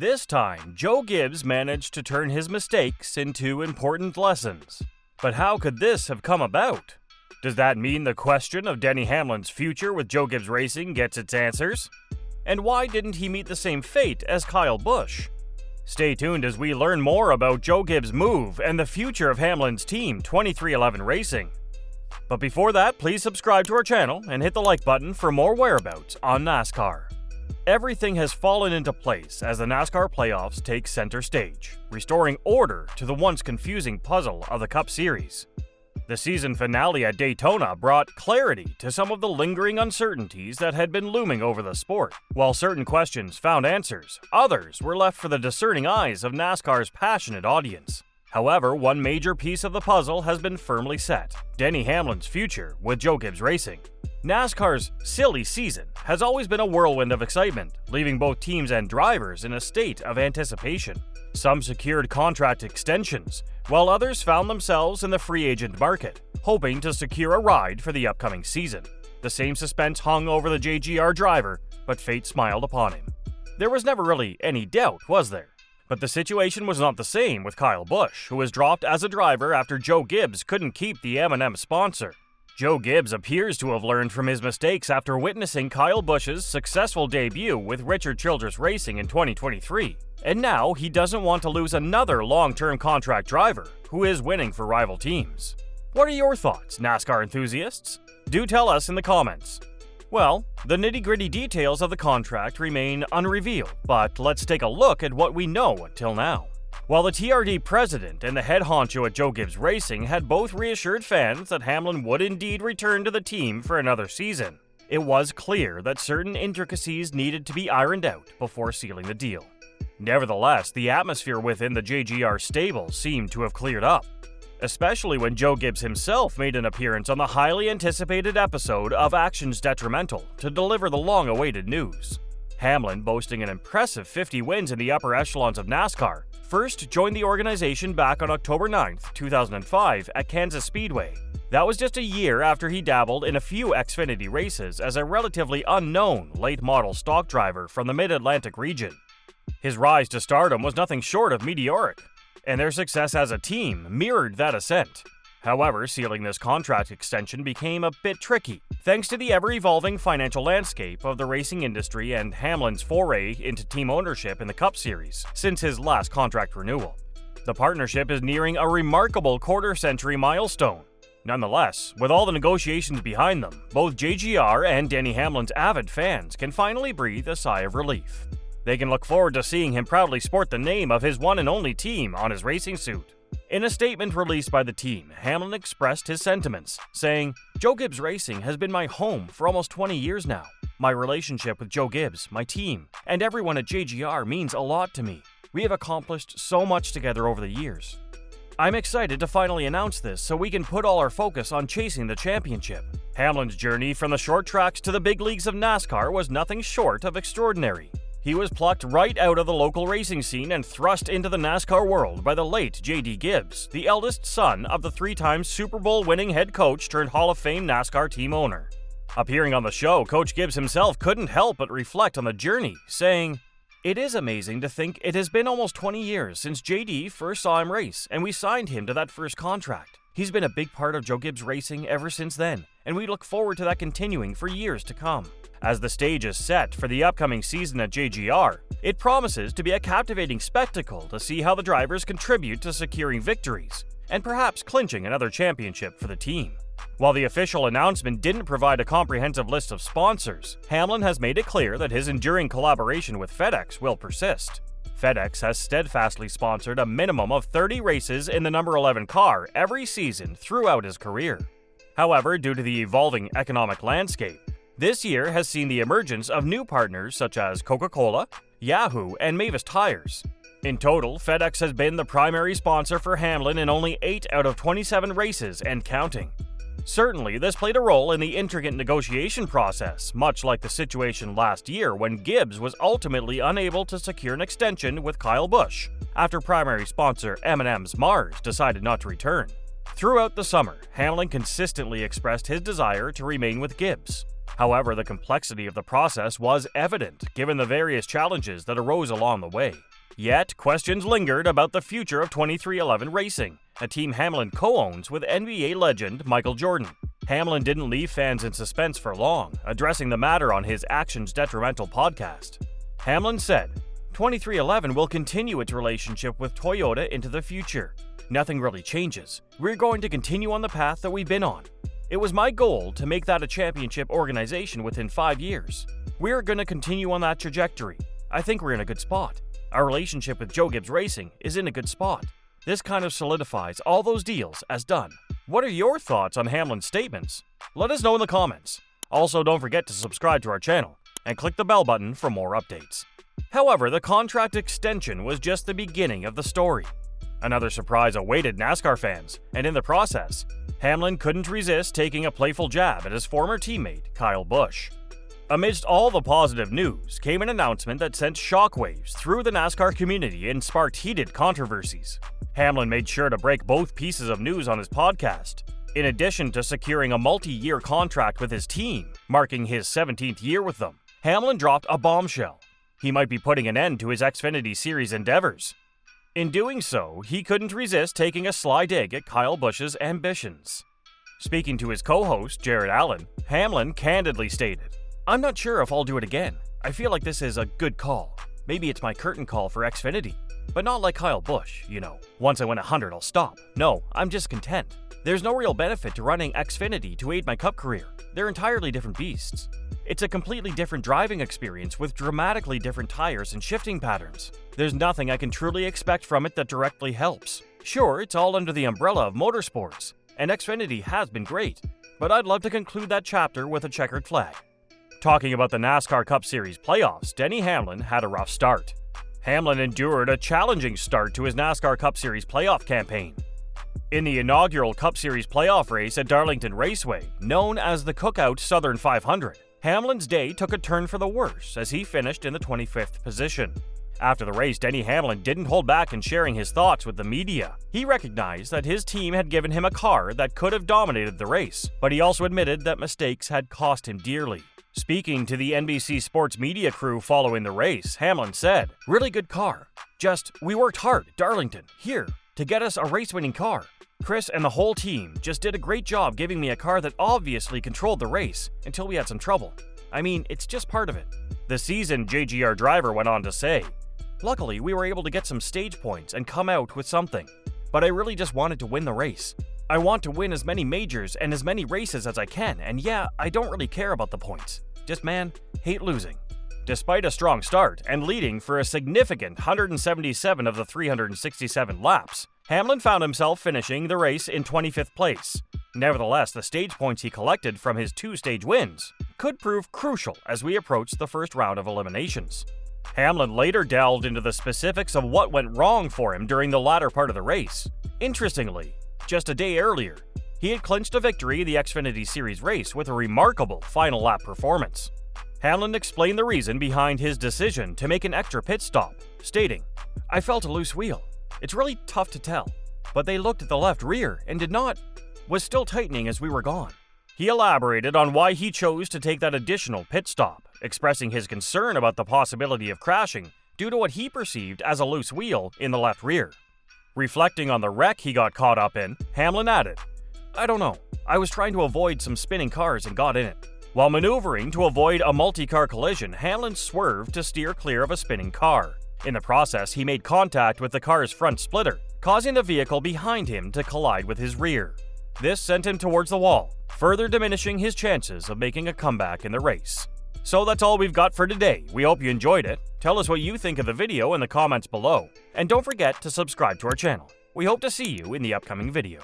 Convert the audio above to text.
This time, Joe Gibbs managed to turn his mistakes into important lessons. But how could this have come about? Does that mean the question of Denny Hamlin's future with Joe Gibbs Racing gets its answers? And why didn't he meet the same fate as Kyle Busch? Stay tuned as we learn more about Joe Gibbs' move and the future of Hamlin's team, 2311 Racing. But before that, please subscribe to our channel and hit the like button for more whereabouts on NASCAR. Everything has fallen into place as the NASCAR playoffs take center stage, restoring order to the once confusing puzzle of the Cup Series. The season finale at Daytona brought clarity to some of the lingering uncertainties that had been looming over the sport. While certain questions found answers, others were left for the discerning eyes of NASCAR's passionate audience. However, one major piece of the puzzle has been firmly set: Denny Hamlin's future with Joe Gibbs Racing. NASCAR's silly season has always been a whirlwind of excitement, leaving both teams and drivers in a state of anticipation. Some secured contract extensions, while others found themselves in the free agent market, hoping to secure a ride for the upcoming season. The same suspense hung over the JGR driver, but fate smiled upon him. There was never really any doubt, was there? But the situation was not the same with Kyle Busch, who was dropped as a driver after Joe Gibbs couldn't keep the M&M sponsor. Joe Gibbs appears to have learned from his mistakes after witnessing Kyle Busch's successful debut with Richard Childress Racing in 2023. And now he doesn't want to lose another long-term contract driver who is winning for rival teams. What are your thoughts, NASCAR enthusiasts? Do tell us in the comments. Well, the nitty-gritty details of the contract remain unrevealed, but let's take a look at what we know until now. While the TRD president and the head honcho at Joe Gibbs Racing had both reassured fans that Hamlin would indeed return to the team for another season, it was clear that certain intricacies needed to be ironed out before sealing the deal. Nevertheless, the atmosphere within the JGR stable seemed to have cleared up, especially when Joe Gibbs himself made an appearance on the highly anticipated episode of Actions Detrimental to deliver the long-awaited news. Hamlin, boasting an impressive 50 wins in the upper echelons of NASCAR, first joined the organization back on October 9, 2005 at Kansas Speedway. That was just a year after he dabbled in a few Xfinity races as a relatively unknown late-model stock driver from the Mid-Atlantic region. His rise to stardom was nothing short of meteoric, and their success as a team mirrored that ascent. However, sealing this contract extension became a bit tricky, thanks to the ever-evolving financial landscape of the racing industry and Hamlin's foray into team ownership in the Cup Series since his last contract renewal. The partnership is nearing a remarkable quarter-century milestone. Nonetheless, with all the negotiations behind them, both JGR and Denny Hamlin's avid fans can finally breathe a sigh of relief. They can look forward to seeing him proudly sport the name of his one and only team on his racing suit. In a statement released by the team, Hamlin expressed his sentiments, saying, "Joe Gibbs Racing has been my home for almost 20 years now. My relationship with Joe Gibbs, my team, and everyone at JGR means a lot to me. We have accomplished so much together over the years. I'm excited to finally announce this so we can put all our focus on chasing the championship." Hamlin's journey from the short tracks to the big leagues of NASCAR was nothing short of extraordinary. He was plucked right out of the local racing scene and thrust into the NASCAR world by the late J.D. Gibbs, the eldest son of the three-time Super Bowl winning head coach turned Hall of Fame NASCAR team owner. Appearing on the show, Coach Gibbs himself couldn't help but reflect on the journey, saying, "It is amazing to think it has been almost 20 years since J.D. first saw him race, and we signed him to that first contract. He's been a big part of Joe Gibbs Racing ever since then, and we look forward to that continuing for years to come." As the stage is set for the upcoming season at JGR, it promises to be a captivating spectacle to see how the drivers contribute to securing victories, and perhaps clinching another championship for the team. While the official announcement didn't provide a comprehensive list of sponsors, Hamlin has made it clear that his enduring collaboration with FedEx will persist. FedEx has steadfastly sponsored a minimum of 30 races in the number 11 car every season throughout his career. However, due to the evolving economic landscape, this year has seen the emergence of new partners such as Coca-Cola, Yahoo, and Mavis Tires. In total, FedEx has been the primary sponsor for Hamlin in only 8 out of 27 races and counting. Certainly, this played a role in the intricate negotiation process, much like the situation last year when Gibbs was ultimately unable to secure an extension with Kyle Busch after primary sponsor M&M's Mars decided not to return. Throughout the summer, Hamlin consistently expressed his desire to remain with Gibbs. However, the complexity of the process was evident given the various challenges that arose along the way. Yet, questions lingered about the future of 23XI Racing, a team Hamlin co-owns with NBA legend Michael Jordan. Hamlin didn't leave fans in suspense for long, addressing the matter on his Actions Detrimental podcast. Hamlin said, 23XI will continue its relationship with Toyota into the future. Nothing really changes. We're going to continue on the path that we've been on. It was my goal to make that a championship organization within 5 years. We're going to continue on that trajectory. I think we're in a good spot. Our relationship with Joe Gibbs Racing is in a good spot. This kind of solidifies all those deals as done. What are your thoughts on Hamlin's statements? Let us know in the comments. Also, don't forget to subscribe to our channel and click the bell button for more updates. However, the contract extension was just the beginning of the story. Another surprise awaited NASCAR fans, and in the process, Hamlin couldn't resist taking a playful jab at his former teammate, Kyle Busch. Amidst all the positive news came an announcement that sent shockwaves through the NASCAR community and sparked heated controversies. Hamlin made sure to break both pieces of news on his podcast. In addition to securing a multi-year contract with his team, marking his 17th year with them, Hamlin dropped a bombshell. He might be putting an end to his Xfinity Series endeavors. In doing so, he couldn't resist taking a sly dig at Kyle Busch's ambitions. Speaking to his co-host, Jared Allen, Hamlin candidly stated, "I'm not sure if I'll do it again. I feel like this is a good call. Maybe it's my curtain call for Xfinity. But not like Kyle Busch, you know. Once I win 100, I'll stop. No, I'm just content. There's no real benefit to running Xfinity to aid my Cup career. They're entirely different beasts. It's a completely different driving experience with dramatically different tires and shifting patterns. There's nothing I can truly expect from it that directly helps. Sure, it's all under the umbrella of motorsports, and Xfinity has been great, but I'd love to conclude that chapter with a checkered flag." Talking about the NASCAR Cup Series playoffs, Denny Hamlin had a rough start. Hamlin endured a challenging start to his NASCAR Cup Series playoff campaign. In the inaugural Cup Series playoff race at Darlington Raceway, known as the Cookout Southern 500, Hamlin's day took a turn for the worse as he finished in the 25th position. After the race, Denny Hamlin didn't hold back in sharing his thoughts with the media. He recognized that his team had given him a car that could have dominated the race, but he also admitted that mistakes had cost him dearly. Speaking to the NBC Sports media crew following the race, Hamlin said, "Really good car. We worked hard at Darlington, here, to get us a race-winning car. Chris and the whole team just did a great job giving me a car that obviously controlled the race until we had some trouble. I mean, it's just part of it." The seasoned JGR driver went on to say, "Luckily, we were able to get some stage points and come out with something. But I really just wanted to win the race. I want to win as many majors and as many races as I can, and yeah, I don't really care about the points. Just, man, hate losing." Despite a strong start and leading for a significant 177 of the 367 laps, Hamlin found himself finishing the race in 25th place. Nevertheless, the stage points he collected from his 2-stage wins could prove crucial as we approach the first round of eliminations. Hamlin later delved into the specifics of what went wrong for him during the latter part of the race. Interestingly, just a day earlier, he had clinched a victory in the Xfinity Series race with a remarkable final lap performance. Hamlin explained the reason behind his decision to make an extra pit stop, stating, "I felt a loose wheel. It's really tough to tell, but they looked at the left rear and was still tightening as we were gone." He elaborated on why he chose to take that additional pit stop, expressing his concern about the possibility of crashing due to what he perceived as a loose wheel in the left rear. Reflecting on the wreck he got caught up in, Hamlin added, "I don't know. I was trying to avoid some spinning cars and got in it. While maneuvering to avoid a multi-car collision, Hamlin swerved to steer clear of a spinning car. In the process, he made contact with the car's front splitter, causing the vehicle behind him to collide with his rear. This sent him towards the wall, further diminishing his chances of making a comeback in the race." So that's all we've got for today. We hope you enjoyed it. Tell us what you think of the video in the comments below. And don't forget to subscribe to our channel. We hope to see you in the upcoming video.